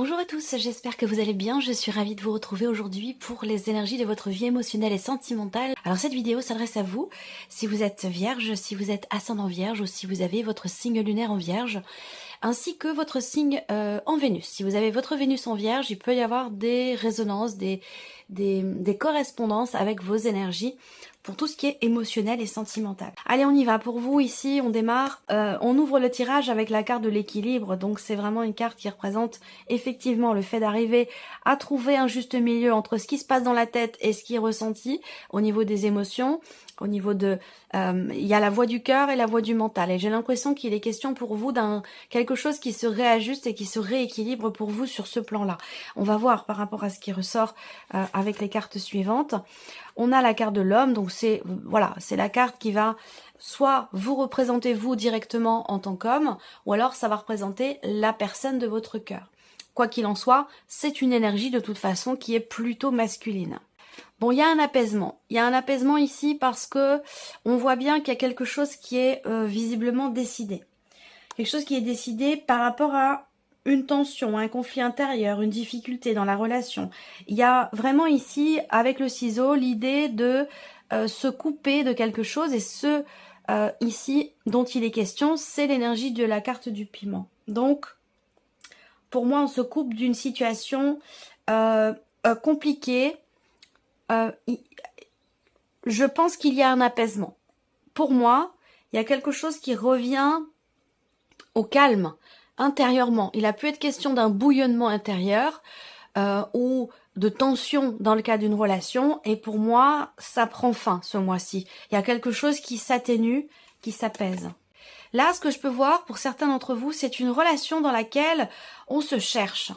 Bonjour à tous, j'espère que vous allez bien. Je suis ravie de vous retrouver aujourd'hui pour les énergies de votre vie émotionnelle et sentimentale. Alors cette vidéo s'adresse à vous, si vous êtes vierge, si vous êtes ascendant vierge ou si vous avez votre signe lunaire en vierge, ainsi que votre signe en Vénus. Si vous avez votre Vénus en vierge, il peut y avoir des résonances, des correspondances avec vos énergies pour tout ce qui est émotionnel et sentimental. Allez, on y va. Pour vous, ici, on démarre. On ouvre le tirage avec la carte de l'équilibre. Donc, c'est vraiment une carte qui représente effectivement le fait d'arriver à trouver un juste milieu entre ce qui se passe dans la tête et ce qui est ressenti au niveau des émotions. Au niveau de... il y a la voix du cœur et la voix du mental. Et j'ai l'impression qu'il est question pour vous d'un quelque chose qui se réajuste et qui se rééquilibre pour vous sur ce plan-là. On va voir par rapport à ce qui ressort avec les cartes suivantes. On a la carte de l'homme, donc c'est voilà, c'est la carte qui va soit vous représenter vous directement en tant qu'homme, ou alors ça va représenter la personne de votre cœur. Quoi qu'il en soit, c'est une énergie de toute façon qui est plutôt masculine. Bon, il y a un apaisement. Il y a un apaisement ici parce que on voit bien qu'il y a quelque chose qui est visiblement décidé. Quelque chose qui est décidé par rapport à une tension, un conflit intérieur, une difficulté dans la relation. Il y a vraiment ici, avec le ciseau, l'idée de se couper de quelque chose. Et ce, ici, dont il est question, c'est l'énergie de la carte du piment. Donc, pour moi, on se coupe d'une situation compliquée. Je pense qu'il y a un apaisement. Pour moi, il y a quelque chose qui revient au calme intérieurement. Il a pu être question d'un bouillonnement intérieur ou de tension dans le cas d'une relation. Et pour moi, ça prend fin ce mois-ci. Il y a quelque chose qui s'atténue, qui s'apaise. Là, ce que je peux voir pour certains d'entre vous, c'est une relation dans laquelle on se cherche.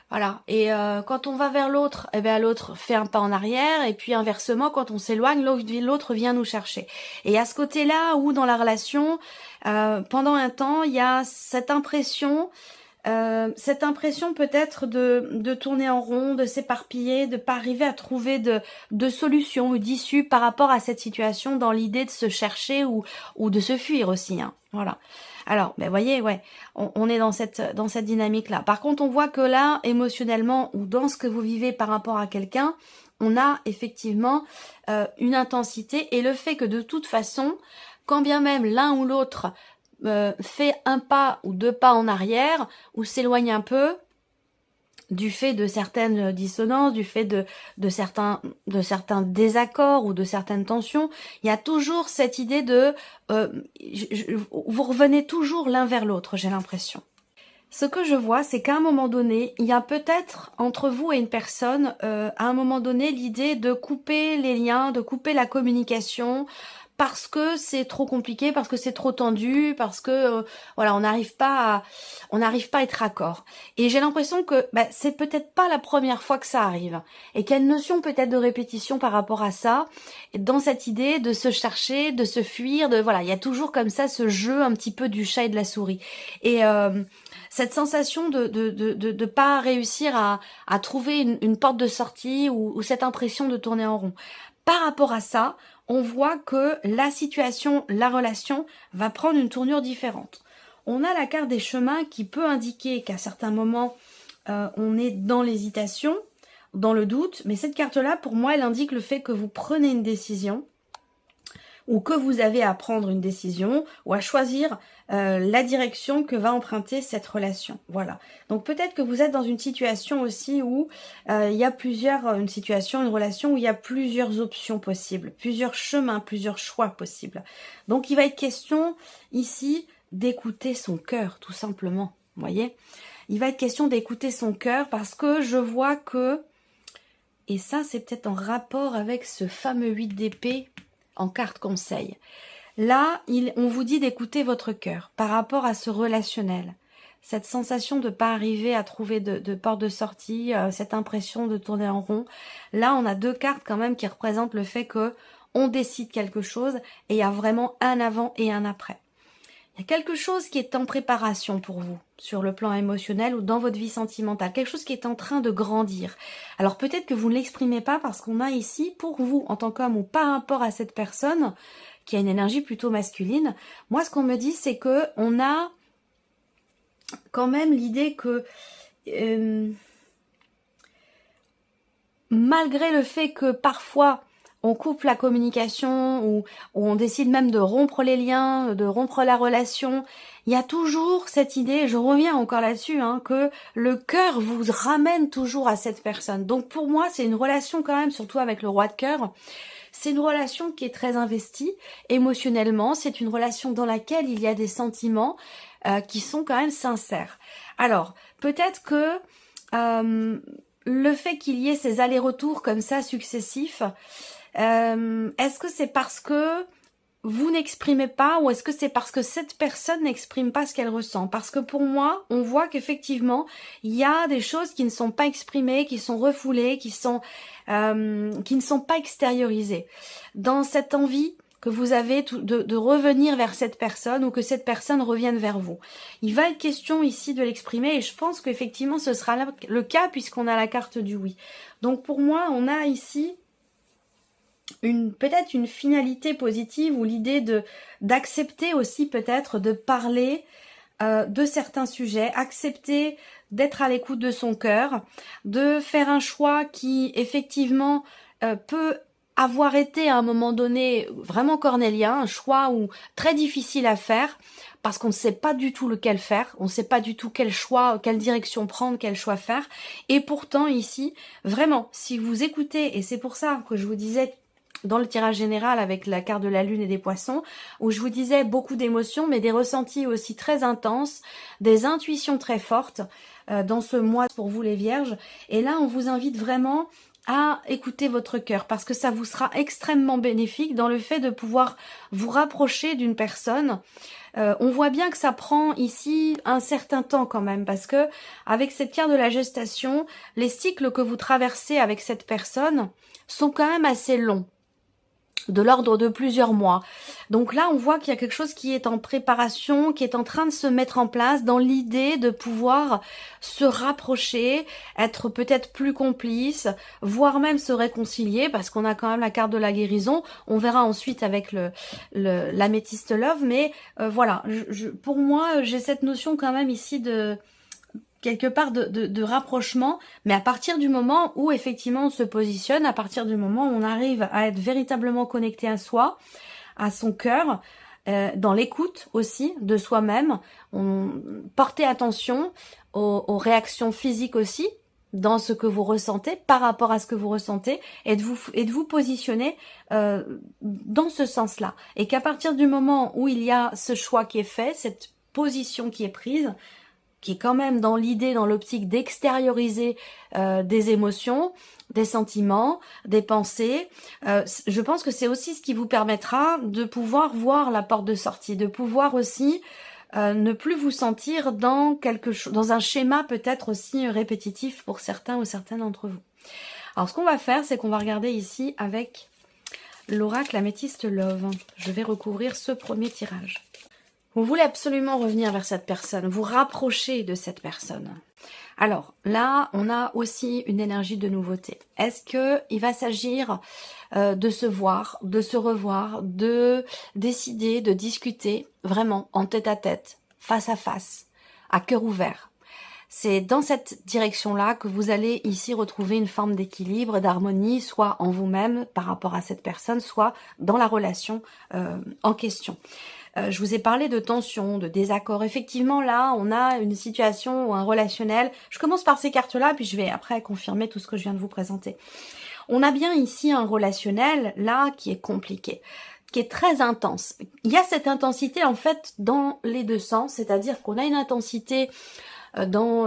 Voilà, et quand on va vers l'autre, eh bien l'autre fait un pas en arrière, et puis inversement, quand on s'éloigne, l'autre vient nous chercher. Et à ce côté-là, où dans la relation, pendant un temps, il y a cette impression peut-être de tourner en rond, de s'éparpiller, de pas arriver à trouver de solution ou d'issue par rapport à cette situation, dans l'idée de se chercher ou de se fuir aussi, hein. Voilà. Alors, ben voyez, ouais, on est dans cette dynamique-là. Par contre, on voit que là, émotionnellement, ou dans ce que vous vivez par rapport à quelqu'un, on a effectivement une intensité, et le fait que de toute façon, quand bien même l'un ou l'autre fait un pas ou deux pas en arrière, ou s'éloigne un peu, du fait de certaines dissonances, du fait de certains désaccords ou de certaines tensions, il y a toujours cette idée de vous revenez toujours l'un vers l'autre, j'ai l'impression. Ce que je vois, c'est qu'à un moment donné, il y a peut-être entre vous et une personne, à un moment donné, l'idée de couper les liens, de couper la communication, parce que c'est trop compliqué, parce que c'est trop tendu, parce que voilà, on n'arrive pas à être raccord. Et j'ai l'impression que c'est peut-être pas la première fois que ça arrive, et qu'il y a une notion peut-être de répétition par rapport à ça, dans cette idée de se chercher, de se fuir, de voilà, il y a toujours comme ça ce jeu un petit peu du chat et de la souris. Et cette sensation de pas réussir à trouver une porte de sortie, ou cette impression de tourner en rond. Par rapport à ça, on voit que la situation, la relation va prendre une tournure différente. On a la carte des chemins qui peut indiquer qu'à certains moments, on est dans l'hésitation, dans le doute, mais cette carte-là, pour moi, elle indique le fait que vous prenez une décision, ou que vous avez à prendre une décision, ou à choisir la direction que va emprunter cette relation. Voilà. Donc peut-être que vous êtes dans une situation aussi où il y a une relation où il y a plusieurs options possibles, plusieurs chemins, plusieurs choix possibles. Donc il va être question ici d'écouter son cœur, tout simplement. Vous voyez ? Il va être question d'écouter son cœur, parce que je vois que, et ça c'est peut-être en rapport avec ce fameux 8 d'épée en carte conseil. Là, on vous dit d'écouter votre cœur par rapport à ce relationnel. Cette sensation de ne pas arriver à trouver de porte de sortie, cette impression de tourner en rond. Là, on a deux cartes quand même qui représentent le fait que on décide quelque chose, et il y a vraiment un avant et un après. Il y a quelque chose qui est en préparation pour vous, sur le plan émotionnel ou dans votre vie sentimentale. Quelque chose qui est en train de grandir. Alors peut-être que vous ne l'exprimez pas, parce qu'on a ici, pour vous, en tant qu'homme, ou par rapport à cette personne, qui a une énergie plutôt masculine, moi ce qu'on me dit, c'est que on a quand même l'idée que malgré le fait que parfois on coupe la communication ou on décide même de rompre les liens, de rompre la relation, il y a toujours cette idée, je reviens encore là-dessus, hein, que le cœur vous ramène toujours à cette personne. Donc pour moi, c'est une relation quand même, surtout avec le roi de cœur, c'est une relation qui est très investie émotionnellement, c'est une relation dans laquelle il y a des sentiments qui sont quand même sincères. Alors, peut-être que le fait qu'il y ait ces allers-retours comme ça successifs, est-ce que c'est parce que vous n'exprimez pas ou est-ce que c'est parce que cette personne n'exprime pas ce qu'elle ressent? Parce que pour moi, on voit qu'effectivement, il y a des choses qui ne sont pas exprimées, qui sont refoulées, qui ne sont pas extériorisées. Dans cette envie que vous avez de revenir vers cette personne ou que cette personne revienne vers vous. Il va être question ici de l'exprimer et je pense qu'effectivement ce sera le cas puisqu'on a la carte du oui. Donc pour moi, on a ici peut-être une finalité positive ou l'idée d'accepter aussi peut-être de parler de certains sujets, accepter d'être à l'écoute de son cœur, de faire un choix qui effectivement peut avoir été à un moment donné vraiment cornélien, un choix très difficile à faire parce qu'on ne sait pas du tout lequel faire, on ne sait pas du tout quel choix, quelle direction prendre, quel choix faire. Et pourtant ici, vraiment, si vous écoutez, et c'est pour ça que je vous disais dans le tirage général avec la carte de la lune et des poissons, où je vous disais beaucoup d'émotions, mais des ressentis aussi très intenses, des intuitions très fortes dans ce mois pour vous les vierges. Et là, on vous invite vraiment à écouter votre cœur parce que ça vous sera extrêmement bénéfique dans le fait de pouvoir vous rapprocher d'une personne. On voit bien que ça prend ici un certain temps quand même parce que avec cette carte de la gestation, les cycles que vous traversez avec cette personne sont quand même assez longs, de l'ordre de plusieurs mois. Donc là, on voit qu'il y a quelque chose qui est en préparation, qui est en train de se mettre en place dans l'idée de pouvoir se rapprocher, être peut-être plus complice, voire même se réconcilier, parce qu'on a quand même la carte de la guérison. On verra ensuite avec l'améthyste love, mais voilà, pour moi, j'ai cette notion quand même ici de quelque part de rapprochement, mais à partir du moment où effectivement on se positionne, à partir du moment où on arrive à être véritablement connecté à soi, à son cœur, dans l'écoute aussi de soi-même, portez attention aux réactions physiques aussi, dans ce que vous ressentez, par rapport à ce que vous ressentez, et de vous positionner dans ce sens-là. Et qu'à partir du moment où il y a ce choix qui est fait, cette position qui est prise, qui est quand même dans l'idée, dans l'optique d'extérioriser des émotions, des sentiments, des pensées. Je pense que c'est aussi ce qui vous permettra de pouvoir voir la porte de sortie, de pouvoir aussi ne plus vous sentir dans dans un schéma peut-être aussi répétitif pour certains ou certaines d'entre vous. Alors ce qu'on va faire, c'est qu'on va regarder ici avec l'oracle Améthyste Love. Je vais recouvrir ce premier tirage. Vous voulez absolument revenir vers cette personne, vous rapprocher de cette personne. Alors là, on a aussi une énergie de nouveauté. Est-ce qu'il va s'agir de se voir, de se revoir, de décider, de discuter vraiment en tête-à-tête, face à face, à cœur ouvert? C'est dans cette direction-là que vous allez ici retrouver une forme d'équilibre, d'harmonie, soit en vous-même par rapport à cette personne, soit dans la relation en question. Je vous ai parlé de tension, de désaccord. Effectivement, là, on a une situation ou un relationnel. Je commence par ces cartes-là, puis je vais après confirmer tout ce que je viens de vous présenter. On a bien ici un relationnel, là, qui est compliqué, qui est très intense. Il y a cette intensité, en fait, dans les deux sens, c'est-à-dire qu'on a une intensité dans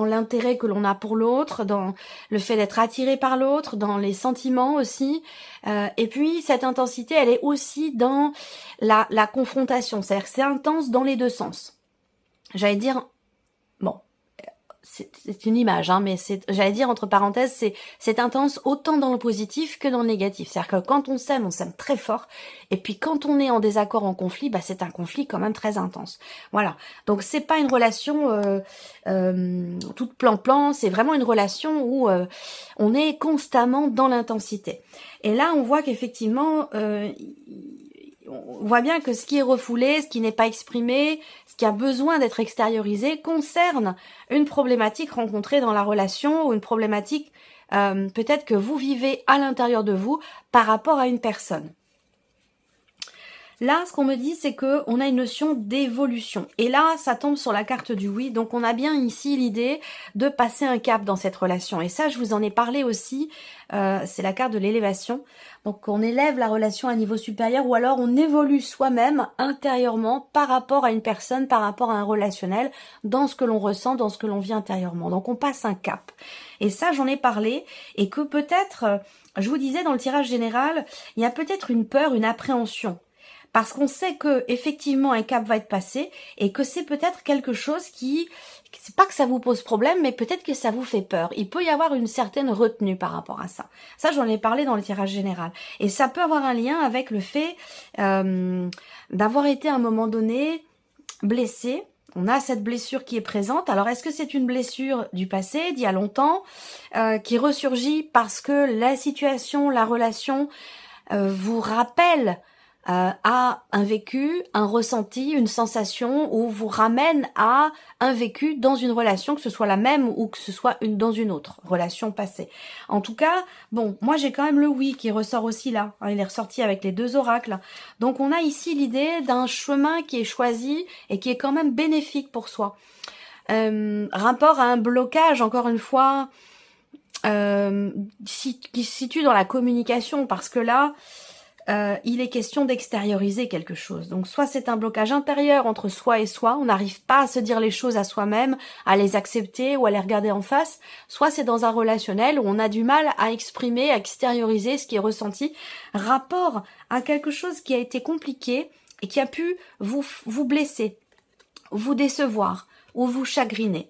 l'intérêt que l'on a pour l'autre, dans le fait d'être attiré par l'autre, dans les sentiments aussi. Et puis cette intensité, elle est aussi dans la confrontation. C'est-à-dire que c'est intense dans les deux sens. J'allais dire, bon, c'est une image, hein, mais j'allais dire entre parenthèses, c'est intense autant dans le positif que dans le négatif. C'est-à-dire que quand on s'aime très fort, et puis quand on est en désaccord, en conflit, bah c'est un conflit quand même très intense. Voilà. Donc c'est pas une relation toute plan-plan, c'est vraiment une relation où on est constamment dans l'intensité. Et là, on voit qu'effectivement, on voit bien que ce qui est refoulé, ce qui n'est pas exprimé, ce qui a besoin d'être extériorisé concerne une problématique rencontrée dans la relation ou une problématique peut-être que vous vivez à l'intérieur de vous par rapport à une personne. Là, ce qu'on me dit, c'est que on a une notion d'évolution. Et là, ça tombe sur la carte du oui. Donc, on a bien ici l'idée de passer un cap dans cette relation. Et ça, je vous en ai parlé aussi. C'est la carte de l'élévation. Donc, on élève la relation à un niveau supérieur ou alors on évolue soi-même intérieurement par rapport à une personne, par rapport à un relationnel, dans ce que l'on ressent, dans ce que l'on vit intérieurement. Donc, on passe un cap. Et ça, j'en ai parlé. Et que peut-être, je vous disais dans le tirage général, il y a peut-être une peur, une appréhension. Parce qu'on sait que effectivement un cap va être passé et que c'est peut-être quelque chose qui, c'est pas que ça vous pose problème, mais peut-être que ça vous fait peur. Il peut y avoir une certaine retenue par rapport à ça. Ça, j'en ai parlé dans le tirage général. Et ça peut avoir un lien avec le fait d'avoir été à un moment donné blessé. On a cette blessure qui est présente. Alors, est-ce que c'est une blessure du passé, d'il y a longtemps, qui ressurgit parce que la situation, la relation vous rappelle à un vécu, un ressenti, une sensation, ou vous ramène à un vécu dans une relation, que ce soit la même ou que ce soit dans une autre relation passée. En tout cas, bon, moi j'ai quand même le oui qui ressort aussi là. Il est ressorti avec les deux oracles. Donc on a ici l'idée d'un chemin qui est choisi et qui est quand même bénéfique pour soi. Rapport à un blocage, encore une fois, qui se situe dans la communication, parce que là, il est question d'extérioriser quelque chose. Donc soit c'est un blocage intérieur entre soi et soi, on n'arrive pas à se dire les choses à soi-même, à les accepter ou à les regarder en face, soit c'est dans un relationnel où on a du mal à exprimer, à extérioriser ce qui est ressenti, rapport à quelque chose qui a été compliqué et qui a pu vous blesser, vous décevoir ou vous chagriner.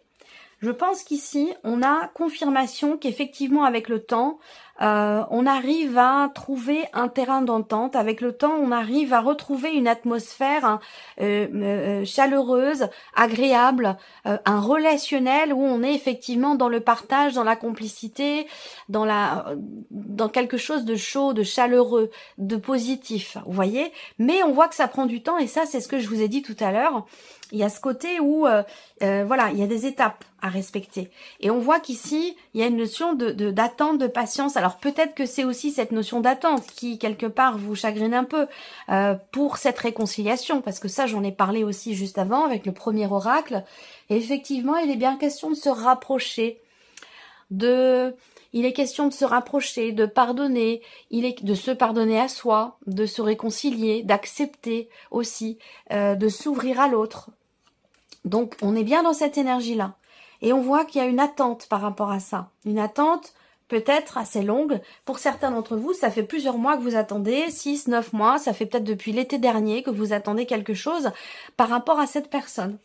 Je pense qu'ici, on a confirmation qu'effectivement, avec le temps, on arrive à trouver un terrain d'entente. Avec le temps, on arrive à retrouver une atmosphère chaleureuse, agréable, un relationnel où on est effectivement dans le partage, dans la complicité, dans quelque chose de chaud, de chaleureux, de positif. Vous voyez ? Mais on voit que ça prend du temps et ça, c'est ce que je vous ai dit tout à l'heure. Il y a ce côté où, voilà, il y a des étapes à respecter. Et on voit qu'ici, il y a une notion d'attente, de patience. Alors peut-être que c'est aussi cette notion d'attente qui, quelque part, vous chagrine un peu pour cette réconciliation. Parce que ça, j'en ai parlé aussi juste avant avec le premier oracle. Et effectivement, il est bien question de se rapprocher, il est question de se rapprocher, de pardonner, de se pardonner à soi, de se réconcilier, d'accepter aussi, de s'ouvrir à l'autre. Donc, on est bien dans cette énergie-là. Et on voit qu'il y a une attente par rapport à ça. Une attente peut-être assez longue. Pour certains d'entre vous, ça fait plusieurs mois que vous attendez, 6, 9 mois, ça fait peut-être depuis l'été dernier que vous attendez quelque chose par rapport à cette personne.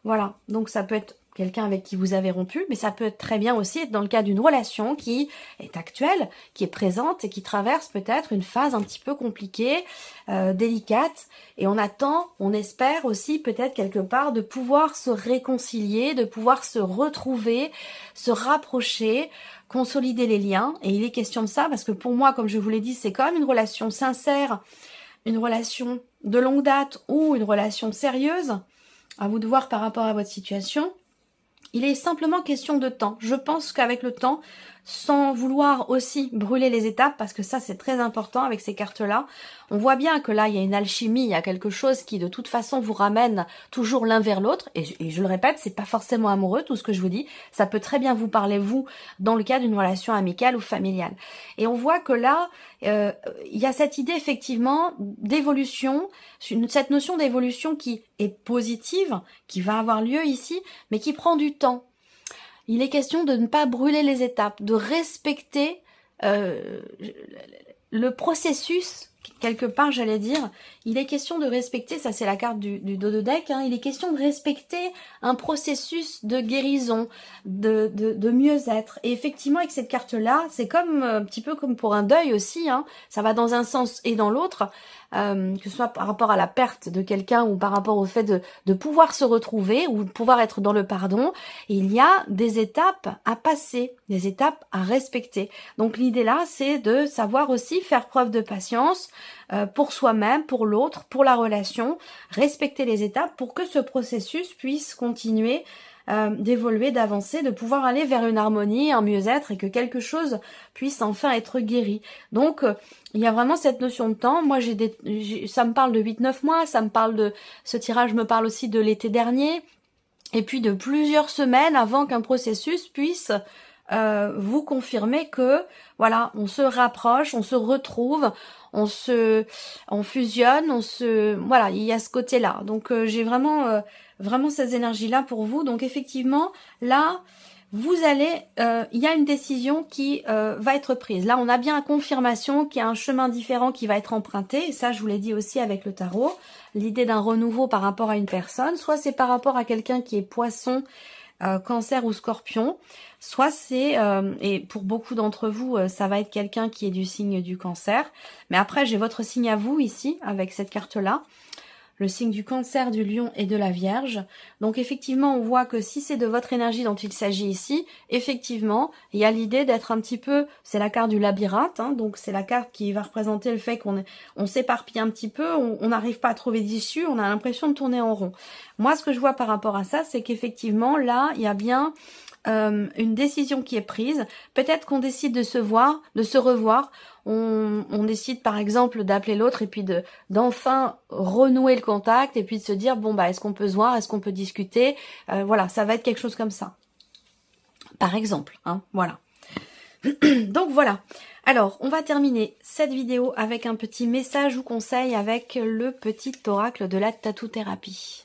Voilà, donc ça peut être quelqu'un avec qui vous avez rompu, mais ça peut être très bien aussi être dans le cas d'une relation qui est actuelle, qui est présente et qui traverse peut-être une phase un petit peu compliquée, délicate, et on attend, on espère aussi peut-être quelque part de pouvoir se réconcilier, de pouvoir se retrouver, se rapprocher, consolider les liens, et il est question de ça, parce que pour moi, comme je vous l'ai dit, c'est quand même une relation sincère, une relation de longue date ou une relation sérieuse, à vous de voir par rapport à votre situation. Il est simplement question de temps. Je pense qu'avec le temps, sans vouloir aussi brûler les étapes, parce que ça c'est très important avec ces cartes-là, on voit bien que là il y a une alchimie, il y a quelque chose qui de toute façon vous ramène toujours l'un vers l'autre, et je le répète, c'est pas forcément amoureux tout ce que je vous dis, ça peut très bien vous parler vous dans le cas d'une relation amicale ou familiale. Et on voit que là, il y a cette idée effectivement d'évolution, cette notion d'évolution qui est positive, qui va avoir lieu ici, mais qui prend du temps. Il est question de ne pas brûler les étapes, de respecter le processus, quelque part j'allais dire. Il est question de respecter, ça c'est la carte du dos de deck, hein, il est question de respecter un processus de guérison, de mieux-être. Et effectivement avec cette carte-là, c'est comme un petit peu comme pour un deuil aussi, hein, ça va dans un sens et dans l'autre. que ce soit par rapport à la perte de quelqu'un ou par rapport au fait de pouvoir se retrouver ou de pouvoir être dans le pardon, il y a des étapes à passer, des étapes à respecter. Donc l'idée là, c'est de savoir aussi faire preuve de patience pour soi-même, pour l'autre, pour la relation, respecter les étapes pour que ce processus puisse continuer d'évoluer, d'avancer, de pouvoir aller vers une harmonie, un mieux-être et que quelque chose puisse enfin être guéri. Donc, il y a vraiment cette notion de temps. Moi, ça me parle de 8-9 mois, ça me parle de... Ce tirage me parle aussi de l'été dernier et puis de plusieurs semaines avant qu'un processus puisse vous confirmer que, voilà, on se rapproche, on se retrouve, on fusionne, voilà, il y a ce côté-là. Donc, j'ai vraiment ces énergies-là pour vous. Donc, effectivement, là, vous allez, il y a une décision qui va être prise. Là, on a bien la confirmation qu'il y a un chemin différent qui va être emprunté. Et ça, je vous l'ai dit aussi avec le tarot. L'idée d'un renouveau par rapport à une personne. Soit c'est par rapport à quelqu'un qui est poisson, Cancer ou Scorpion. Soit c'est, et pour beaucoup d'entre vous, ça va être quelqu'un qui est du signe du Cancer. Mais après, j'ai votre signe à vous ici, avec cette carte-là. Le signe du Cancer, du Lion et de la Vierge. Donc effectivement, on voit que si c'est de votre énergie dont il s'agit ici, effectivement, il y a l'idée d'être un petit peu, c'est la carte du labyrinthe, hein, donc c'est la carte qui va représenter le fait qu'on s'éparpille un petit peu, on n'arrive pas à trouver d'issue, on a l'impression de tourner en rond. Moi, ce que je vois par rapport à ça, c'est qu'effectivement, là, il y a bien une décision qui est prise. Peut-être qu'on décide de se voir, de se revoir. On décide par exemple d'appeler l'autre et puis d'enfin renouer le contact et puis de se dire bon bah est-ce qu'on peut se voir, est-ce qu'on peut discuter, voilà, ça va être quelque chose comme ça. Par exemple, hein, voilà. Donc voilà. Alors, on va terminer cette vidéo avec un petit message ou conseil avec le petit oracle de la tatou-thérapie.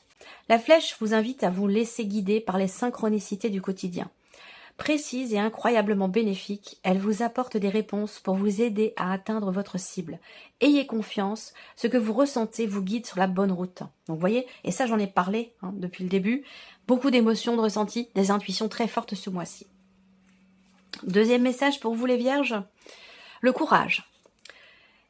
La flèche vous invite à vous laisser guider par les synchronicités du quotidien. Précise et incroyablement bénéfique, elle vous apporte des réponses pour vous aider à atteindre votre cible. Ayez confiance, ce que vous ressentez vous guide sur la bonne route. Donc vous voyez, et ça j'en ai parlé depuis le début, beaucoup d'émotions, de ressentis, des intuitions très fortes ce mois-ci. Deuxième message pour vous les vierges, le courage.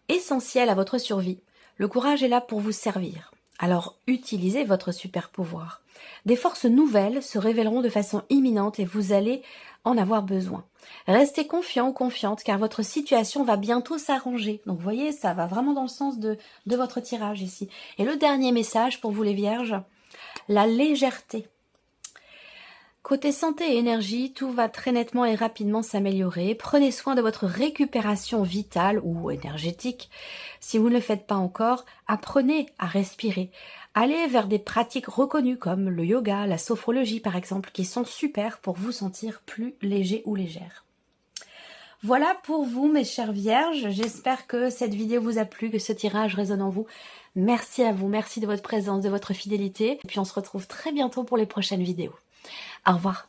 Essentiel à votre survie, le courage est là pour vous servir. Alors utilisez votre super pouvoir. Des forces nouvelles se révéleront de façon imminente et vous allez en avoir besoin. Restez confiant ou confiante car votre situation va bientôt s'arranger. Donc vous voyez, ça va vraiment dans le sens de votre tirage ici. Et le dernier message pour vous les vierges, la légèreté. Côté santé et énergie, tout va très nettement et rapidement s'améliorer. Prenez soin de votre récupération vitale ou énergétique. Si vous ne le faites pas encore, apprenez à respirer. Allez vers des pratiques reconnues comme le yoga, la sophrologie par exemple, qui sont super pour vous sentir plus léger ou légère. Voilà pour vous mes chères vierges, j'espère que cette vidéo vous a plu, que ce tirage résonne en vous. Merci à vous, merci de votre présence, de votre fidélité. Et puis on se retrouve très bientôt pour les prochaines vidéos. Au revoir.